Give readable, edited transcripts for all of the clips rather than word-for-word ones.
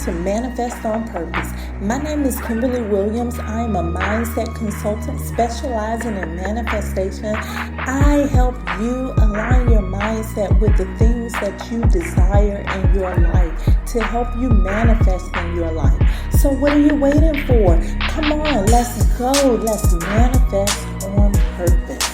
to Manifest on Purpose. My name is Kimberly Williams. I am a mindset consultant specializing in manifestation. I help you align your mindset with the things that you desire in your life to help you manifest in your life. So what are you waiting for? Come on, let's go. Let's manifest on purpose.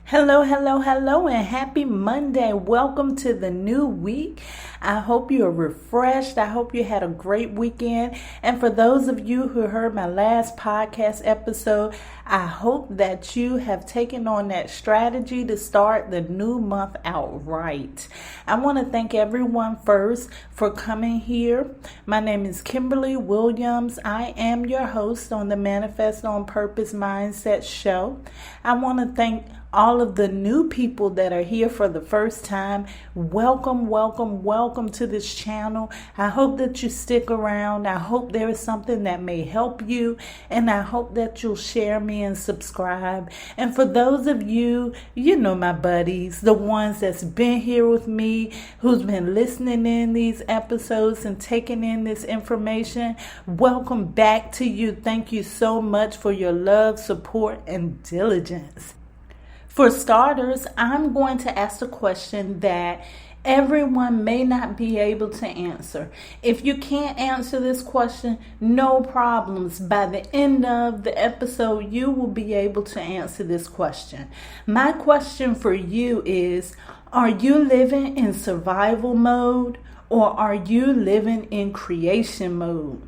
Hello, and happy Monday. Welcome to the new week. I hope you are refreshed. I hope you had a great weekend. And for those of you who heard my last podcast episode, I hope that you have taken on that strategy to start the new month out right. I want to thank everyone first for coming here. My name is Kimberly Williams. I am your host on the Manifest on Purpose Mindset Show. I want to thank all of the new people that are here for the first time. Welcome to this channel. I hope that you stick around. I hope there is something that may help you, and I hope that you'll share me and subscribe. And for those of you, my buddies, the ones that's been here with me, who's been listening in these episodes and taking in this information, welcome back to you. Thank you so much for your love, support, and diligence. For starters, I'm going to ask a question that everyone may not be able to answer. If you can't answer this question, no problems. By the end of the episode, you will be able to answer this question. My question for you is, are you living in survival mode or are you living in creation mode?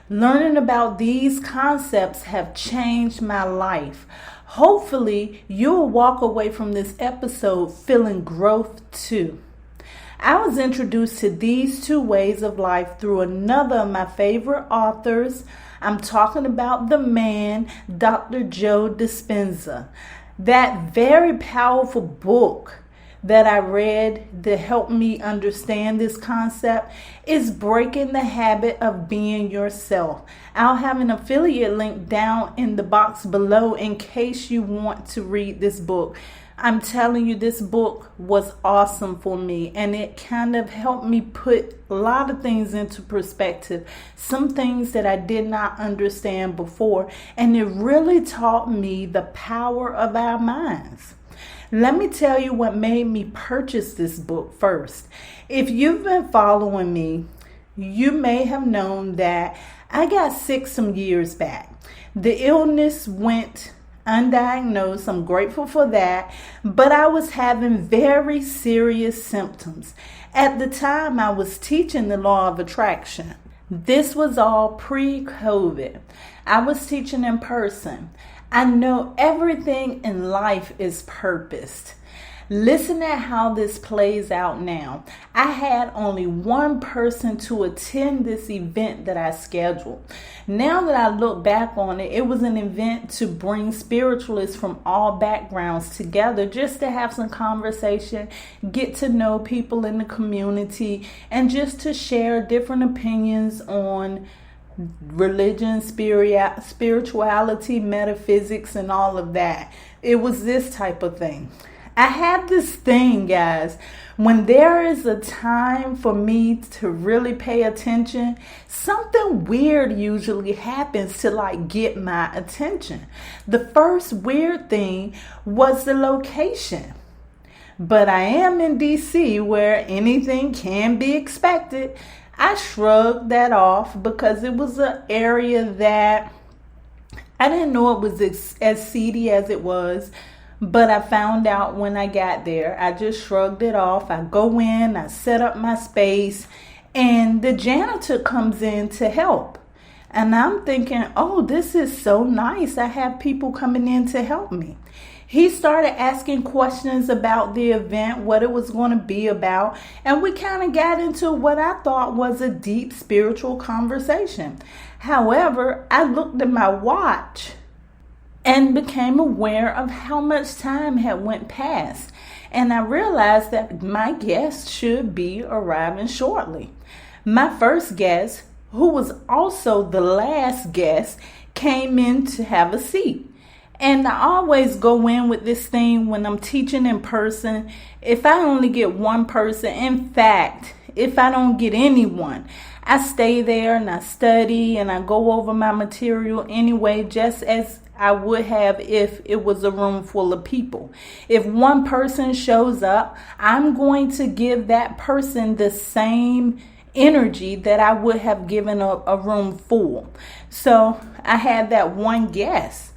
Learning about these concepts have changed my life. Hopefully, you'll walk away from this episode feeling growth too. I was introduced to these two ways of life through another of my favorite authors. I'm talking about the man, Dr. Joe Dispenza. That very powerful book that I read that helped me understand this concept is Breaking the Habit of Being Yourself. I'll have an affiliate link down in the box below in case you want to read this book. I'm telling you, this book was awesome for me, and it kind of helped me put a lot of things into perspective, some things that I did not understand before, and it really taught me the power of our minds. Let me tell you what made me purchase this book first. If you've been following me, you may have known that I got sick some years back. The illness went undiagnosed. I'm grateful for that, but I was having very serious symptoms. At the time, I was teaching the law of attraction. This was all pre-COVID. I was teaching in person. I know everything in life is purposed. Listen at how this plays out now. I had only one person to attend this event that I scheduled. Now that I look back on it, it was an event to bring spiritualists from all backgrounds together just to have some conversation, get to know people in the community, and just to share different opinions on religion, spirituality, metaphysics, and all of that. It was this type of thing. I have this thing, guys, when there is a time for me to really pay attention, something weird usually happens to get my attention. The first weird thing was the location. But I am in DC where anything can be expected. I shrugged that off because it was an area that I didn't know it was as seedy as it was, but I found out when I got there. I just shrugged it off. I go in, I set up my space, and the janitor comes in to help. And I'm thinking, oh, this is so nice. I have people coming in to help me. He started asking questions about the event, what it was going to be about, and we kind of got into what I thought was a deep spiritual conversation. However, I looked at my watch and became aware of how much time had went past, and I realized that my guest should be arriving shortly. My first guest, who was also the last guest, came in to have a seat. And I always go in with this thing when I'm teaching in person. If I only get one person, in fact, if I don't get anyone, I stay there and I study and I go over my material anyway, just as I would have if it was a room full of people. If one person shows up, I'm going to give that person the same energy that I would have given a room full. So I had that one guest.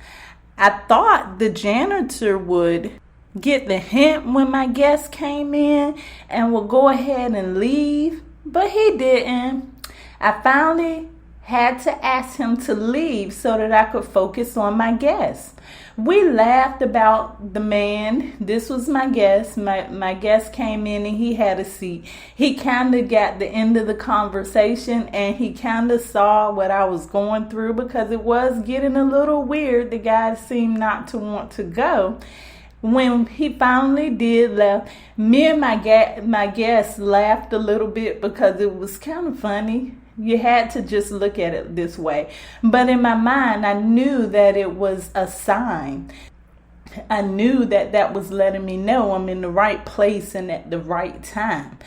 I thought the janitor would get the hint when my guest came in and would go ahead and leave, but he didn't. I finally had to ask him to leave so that I could focus on my guest. We laughed about the man. This was my guest. My guest came in and he had a seat. He kind of got the end of the conversation and he kind of saw what I was going through because it was getting a little weird. The guy seemed not to want to go. When he finally did leave, me and my guest laughed a little bit because it was kind of funny. You had to just look at it this way. But in my mind, I knew that it was a sign. I knew that that was letting me know I'm in the right place and at the right time.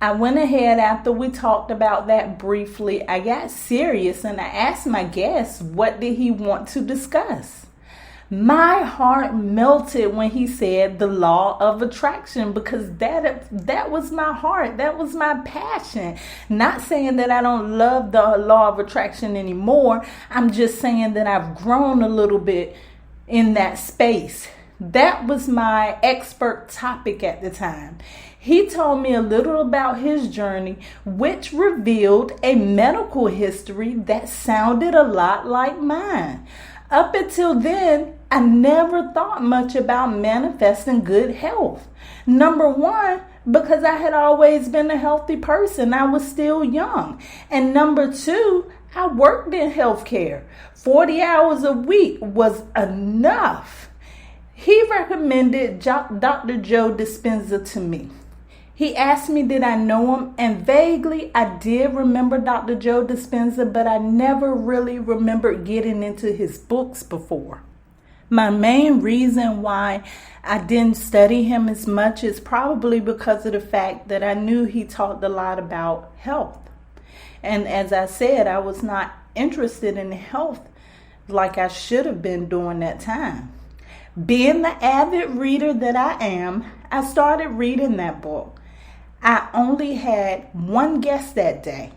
I went ahead after we talked about that briefly. I got serious and I asked my guest, what did he want to discuss? My heart melted when he said the law of attraction, because that was my heart. That was my passion. Not saying that I don't love the law of attraction anymore. I'm just saying that I've grown a little bit in that space. That was my expert topic at the time. He told me a little about his journey, which revealed a medical history that sounded a lot like mine. Up until then, I never thought much about manifesting good health. Number one, because I had always been a healthy person. I was still young. And number two, I worked in healthcare. 40 hours a week was enough. He recommended Dr. Joe Dispenza to me. He asked me, did I know him? And vaguely, I did remember Dr. Joe Dispenza, but I never really remembered getting into his books before. My main reason why I didn't study him as much is probably because of the fact that I knew he talked a lot about health. And as I said, I was not interested in health like I should have been during that time. Being the avid reader that I am, I started reading that book. I only had one guest that day,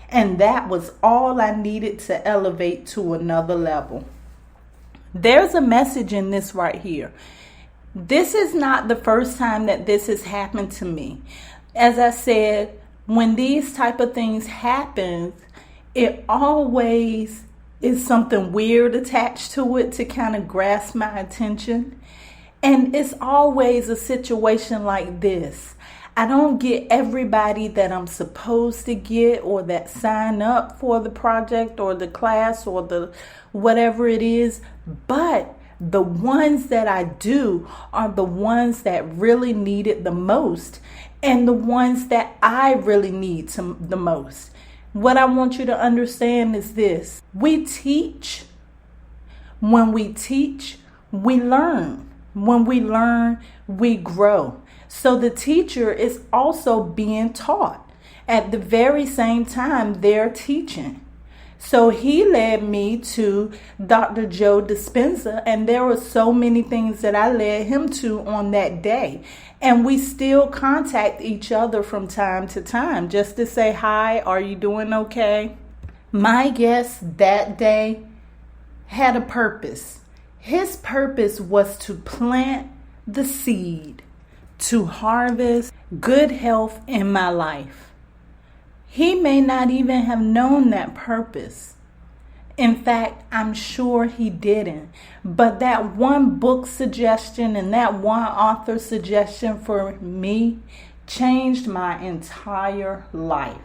and that was all I needed to elevate to another level. There's a message in this right here. This is not the first time that this has happened to me. As I said, when these type of things happen, it always is something weird attached to it to kind of grasp my attention. And it's always a situation like this. I don't get everybody that I'm supposed to get or that sign up for the project or the class or the whatever it is, but the ones that I do are the ones that really need it the most and the ones that I really need the most. What I want you to understand is this. We teach. When we teach, we learn. When we learn, we grow. So the teacher is also being taught. At the very same time, they're teaching. So he led me to Dr. Joe Dispenza, and there were so many things that I led him to on that day. And we still contact each other from time to time just to say, hi, are you doing okay? My guest that day had a purpose. His purpose was to plant the seed to harvest good health in my life. He may not even have known that purpose. In fact, I'm sure he didn't. But that one book suggestion and that one author suggestion for me changed my entire life.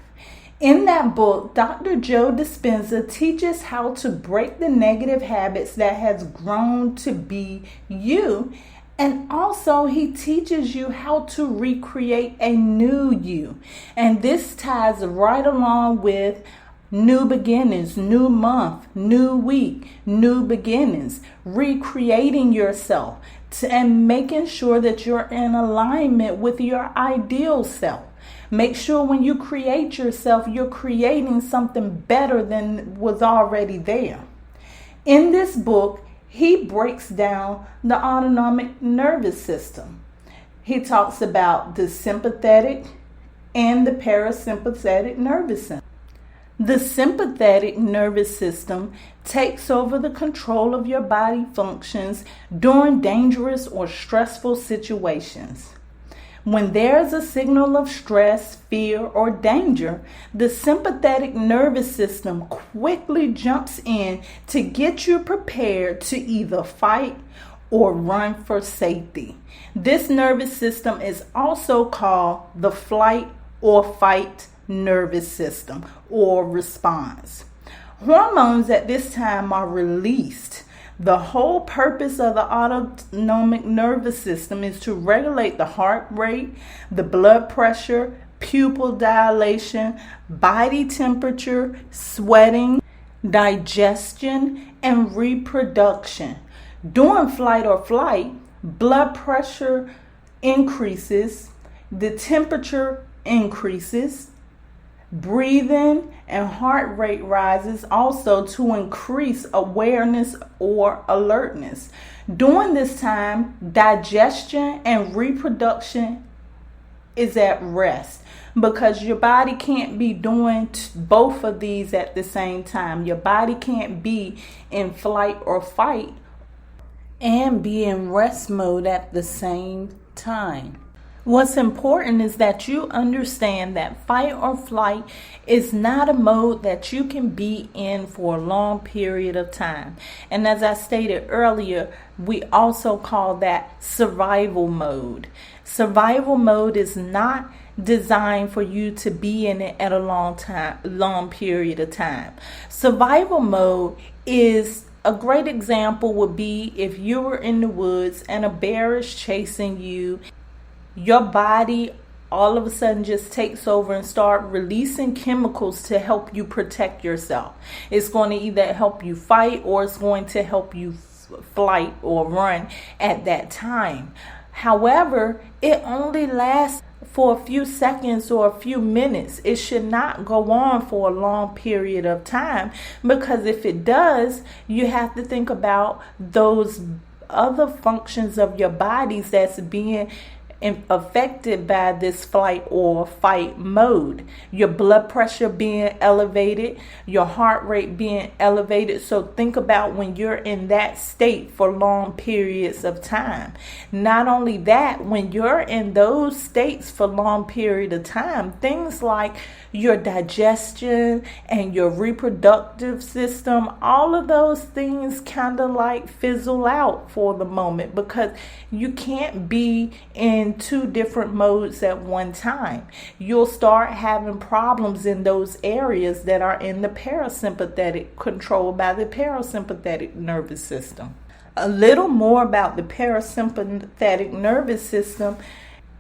In that book, Dr. Joe Dispenza teaches how to break the negative habits that has grown to be you. And also he teaches you how to recreate a new you. And this ties right along with New beginnings, new month, new week, new beginnings, recreating yourself and making sure that you're in alignment with your ideal self. Make sure when you create yourself, you're creating something better than was already there. In this book, he breaks down the autonomic nervous system. He talks about the sympathetic and the parasympathetic nervous system. The sympathetic nervous system takes over the control of your body functions during dangerous or stressful situations. When there's a signal of stress, fear, or danger, the sympathetic nervous system quickly jumps in to get you prepared to either fight or run for safety. This nervous system is also called the flight or fight nervous system or response. Hormones at this time are released. The whole purpose of the autonomic nervous system is to regulate the heart rate, the blood pressure, pupil dilation, body temperature, sweating, digestion, and reproduction. During flight or flight, blood pressure increases, the temperature increases, breathing and heart rate rises also to increase awareness or alertness. During this time, digestion and reproduction is at rest because your body can't be doing both of these at the same time. Your body can't be in flight or fight and be in rest mode at the same time. What's important is that you understand that fight or flight is not a mode that you can be in for a long period of time. And as I stated earlier, we also call that survival mode. Survival mode is not designed for you to be in it at a long period of time. Survival mode is a great example would be if you were in the woods and a bear is chasing you. Your body all of a sudden just takes over and start releasing chemicals to help you protect yourself. It's going to either help you fight or it's going to help you flight or run at that time. However, it only lasts for a few seconds or a few minutes. It should not go on for a long period of time, because if it does, you have to think about those other functions of your bodies that's being affected by this flight or fight mode. Your blood pressure being elevated, your heart rate being elevated. So think about when you're in that state for long periods of time. Not only that, when you're in those states for long period of time, things like your digestion and your reproductive system, all of those things kind of like fizzle out for the moment, because you can't be in two different modes at one time. You'll start having problems in those areas that are in the parasympathetic, controlled by the parasympathetic nervous system. A little more about the parasympathetic nervous system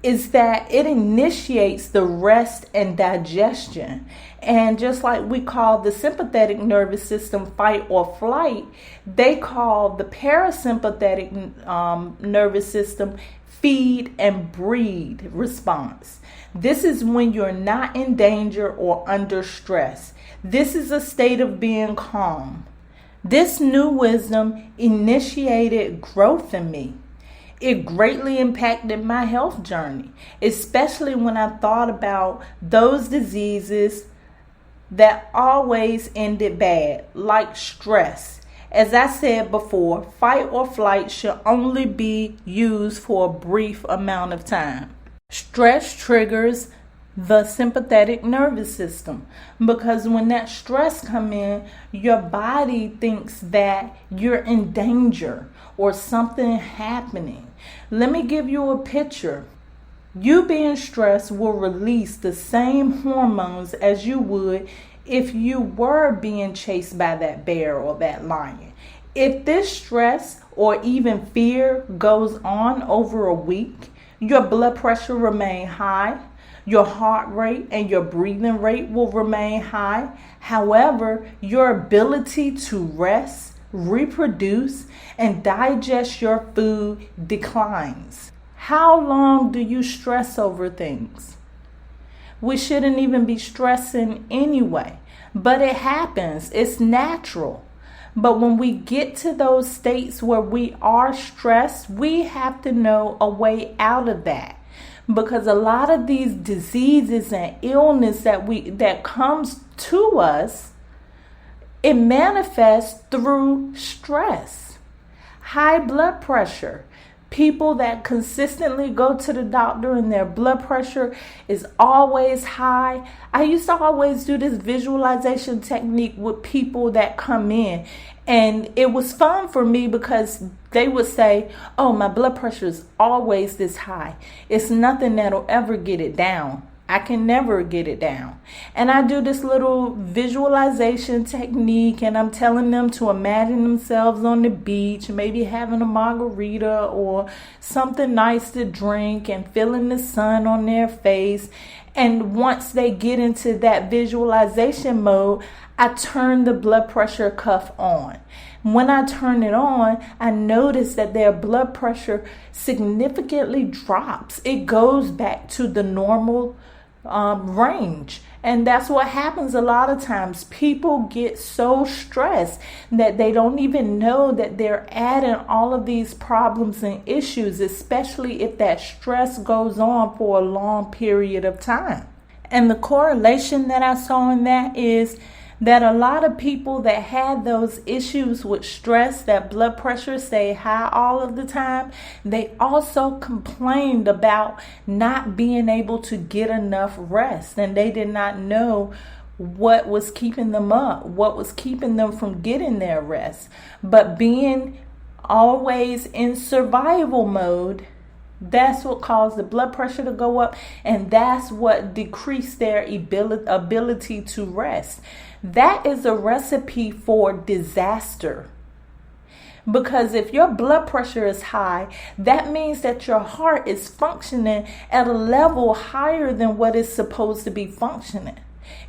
is that it initiates the rest and digestion. And just like we call the sympathetic nervous system fight or flight, they call the parasympathetic nervous system feed and breathe response. This is when you're not in danger or under stress. This is a state of being calm. This new wisdom initiated growth in me. It greatly impacted my health journey, especially when I thought about those diseases that always ended bad, like stress. As I said before, fight or flight should only be used for a brief amount of time. Stress triggers the sympathetic nervous system, because when that stress comes in, your body thinks that you're in danger or something happening. Let me give you a picture. You being stressed will release the same hormones as you would if you were being chased by that bear or that lion. If this stress or even fear goes on over a week, your blood pressure remains high, Your heart rate and your breathing rate will remain high. However, your ability to rest, reproduce, and digest your food declines. How long do you stress over things? We shouldn't even be stressing anyway, but it happens. It's natural. But when we get to those states where we are stressed, we have to know a way out of that. Because a lot of these diseases and illness that comes to us, it manifests through stress. High blood pressure. People that consistently go to the doctor and their blood pressure is always high. I used to always do this visualization technique with people that come in. And it was fun for me because they would say, oh, my blood pressure is always this high. It's nothing that'll ever get it down. I can never get it down. And I do this little visualization technique, and I'm telling them to imagine themselves on the beach, maybe having a margarita or something nice to drink and feeling the sun on their face. And once they get into that visualization mode, I turn the blood pressure cuff on. When I turn it on, I notice that their blood pressure significantly drops. It goes back to the normal range. And that's what happens a lot of times. People get so stressed that they don't even know that they're adding all of these problems and issues, especially if that stress goes on for a long period of time. And the correlation that I saw in that is that a lot of people that had those issues with stress, that blood pressure stay high all of the time, they also complained about not being able to get enough rest, and they did not know what was keeping them up, what was keeping them from getting their rest. But being always in survival mode, that's what caused the blood pressure to go up, and that's what decreased their ability to rest. That is a recipe for disaster. Because if your blood pressure is high, that means that your heart is functioning at a level higher than what it's supposed to be functioning.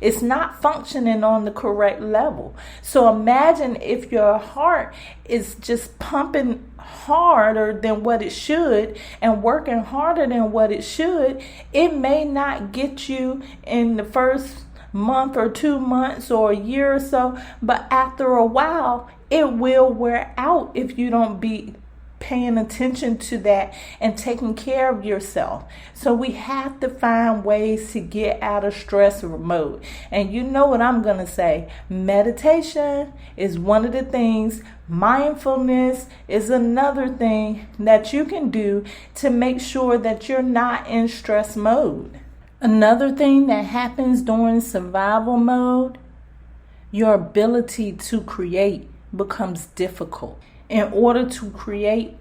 It's not functioning on the correct level. So imagine if your heart is just pumping harder than what it should and working harder than what it should. It may not get you in the first month or 2 months or a year or so, but after a while it will wear out if you don't be paying attention to that and taking care of yourself. So we have to find ways to get out of stress mode. And you know what I'm going to say, meditation is one of the things, mindfulness is another thing that you can do to make sure that you're not in stress mode. Another thing that happens during survival mode, your ability to create becomes difficult. In order to create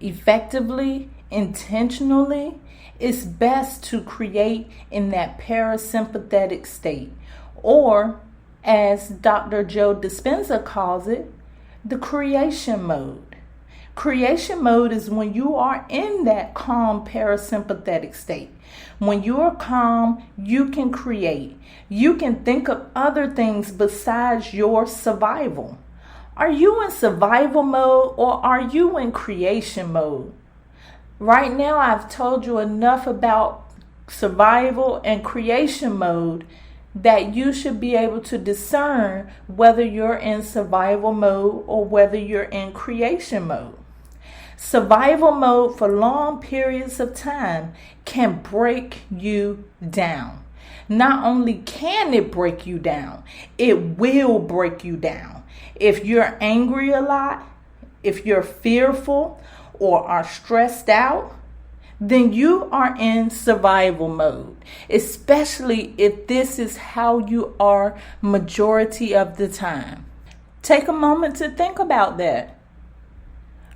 effectively, intentionally, it's best to create in that parasympathetic state, or as Dr. Joe Dispenza calls it, the creation mode. Creation mode is when you are in that calm parasympathetic state. When you are calm, you can create. You can think of other things besides your survival. Are you in survival mode or are you in creation mode? Right now, I've told you enough about survival and creation mode that you should be able to discern whether you're in survival mode or whether you're in creation mode. Survival mode for long periods of time can break you down. Not only can it break you down, it will break you down. If you're angry a lot, if you're fearful or are stressed out, then you are in survival mode, especially if this is how you are majority of the time. Take a moment to think about that.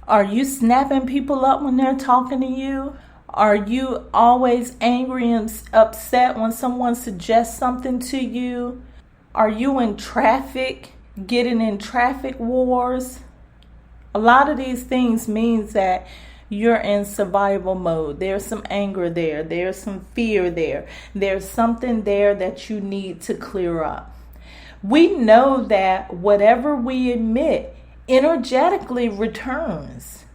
Are you snapping people up when they're talking to you? Are you always angry and upset when someone suggests something to you? Are you in traffic, getting in traffic wars? A lot of these things means that you're in survival mode. There's some anger there. There's some fear there. There's something there that you need to clear up. We know that whatever we emit energetically returns.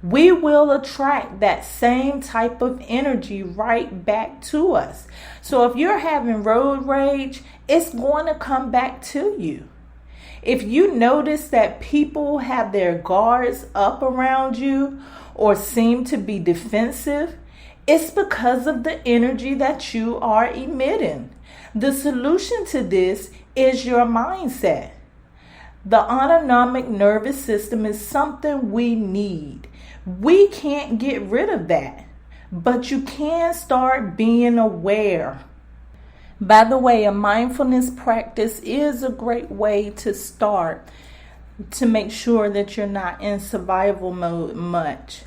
We will attract that same type of energy right back to us. So if you're having road rage, it's going to come back to you. If you notice that people have their guards up around you or seem to be defensive, it's because of the energy that you are emitting. The solution to this is your mindset. The autonomic nervous system is something we need. We can't get rid of that, but you can start being aware. By the way, a mindfulness practice is a great way to start to make sure that you're not in survival mode much.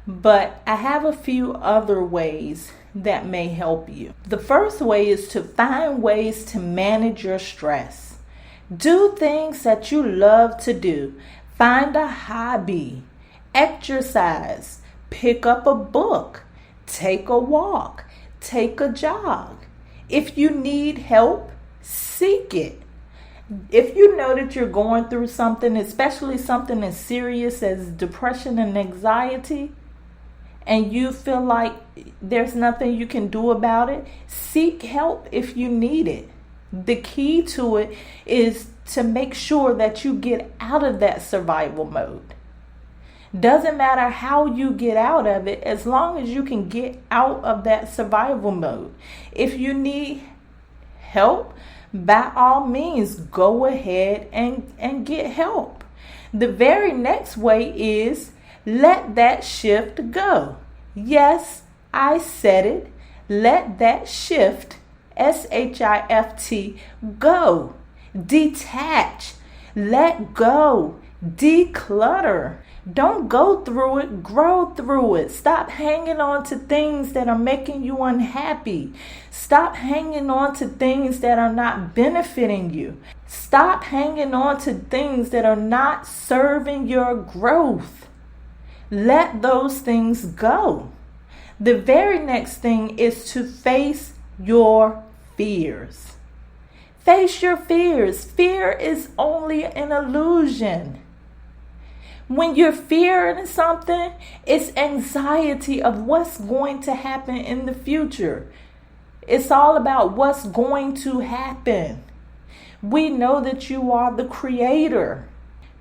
But I have a few other ways that may help you. The first way is to find ways to manage your stress. Do things that you love to do. Find a hobby. Exercise. Pick up a book. Take a walk. Take a jog. If you need help, seek it. If you know that you're going through something, especially something as serious as depression and anxiety, and you feel like there's nothing you can do about it, seek help if you need it. The key to it is to make sure that you get out of that survival mode. Doesn't matter how you get out of it, as long as you can get out of that survival mode. If you need help, by all means, go ahead and get help. The very next way is let that shift go. Yes, I said it. Let that shift, SHIFT, go. Detach. Let go. Declutter. Don't go through it, grow through it. Stop hanging on to things that are making you unhappy. Stop hanging on to things that are not benefiting you. Stop hanging on to things that are not serving your growth. Let those things go. The very next thing is to face your fears. Face your fears. Fear is only an illusion. When you're fearing something, it's anxiety of what's going to happen in the future. It's all about what's going to happen. We know that you are the creator.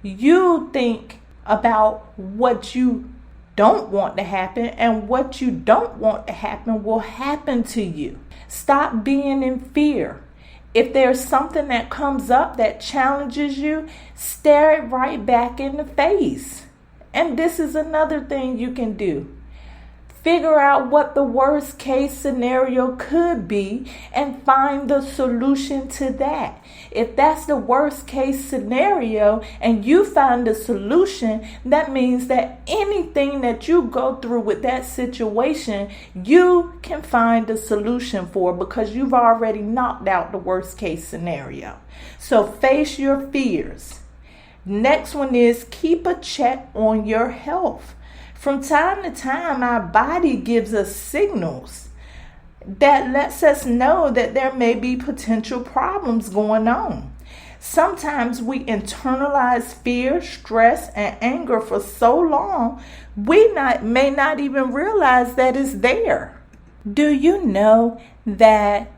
You think about what you don't want to happen, and what you don't want to happen will happen to you. Stop being in fear. If there's something that comes up that challenges you, stare it right back in the face. And this is another thing you can do. Figure out what the worst case scenario could be and find the solution to that. If that's the worst case scenario and you find a solution, that means that anything that you go through with that situation, you can find a solution for, because you've already knocked out the worst case scenario. So face your fears. Next one is keep a check on your health. From time to time, our body gives us signals that lets us know that there may be potential problems going on. Sometimes we internalize fear, stress, and anger for so long, we may not even realize that it's there. Do you know that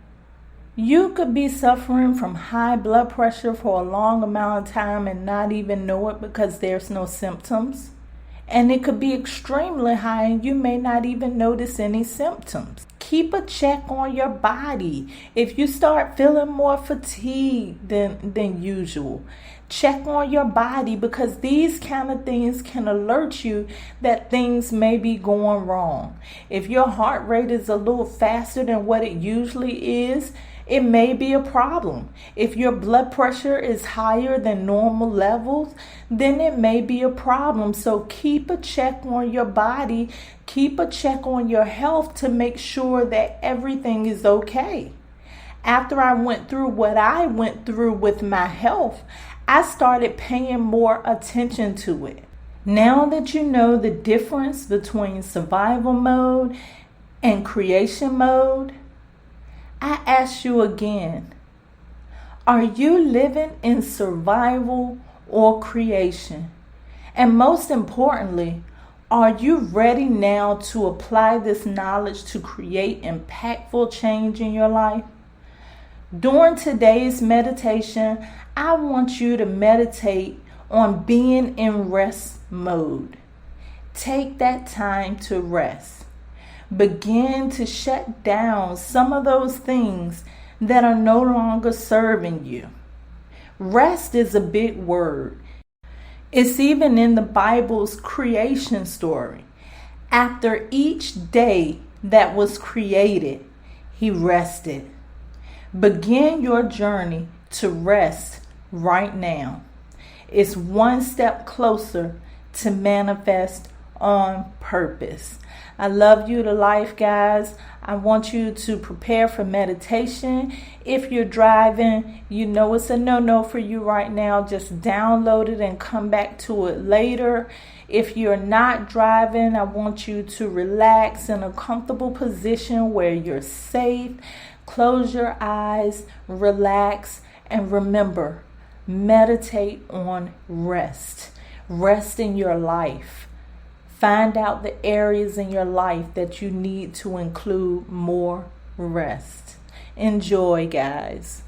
you could be suffering from high blood pressure for a long amount of time and not even know it because there's no symptoms? And it could be extremely high and you may not even notice any symptoms. Keep a check on your body. If you start feeling more fatigued than usual, check on your body, because these kind of things can alert you that things may be going wrong. If your heart rate is a little faster than what it usually is, it may be a problem. If your blood pressure is higher than normal levels, then it may be a problem. So keep a check on your body, keep a check on your health to make sure that everything is okay. After I went through what I went through with my health, I started paying more attention to it. Now that you know the difference between survival mode and creation mode, I ask you again, are you living in survival or creation? And most importantly, are you ready now to apply this knowledge to create impactful change in your life? During today's meditation, I want you to meditate on being in rest mode. Take that time to rest. Begin to shut down some of those things that are no longer serving you. Rest is a big word. It's even in the Bible's creation story. After each day that was created, he rested. Begin your journey to rest right now. It's one step closer to manifest on purpose. I love you to life, guys. I want you to prepare for meditation. If you're driving, you know it's a no-no for you right now. Just download it and come back to it later. If you're not driving, I want you to relax in a comfortable position where you're safe. Close your eyes, relax, and remember, meditate on rest. Rest in your life. Find out the areas in your life that you need to include more rest. Enjoy, guys.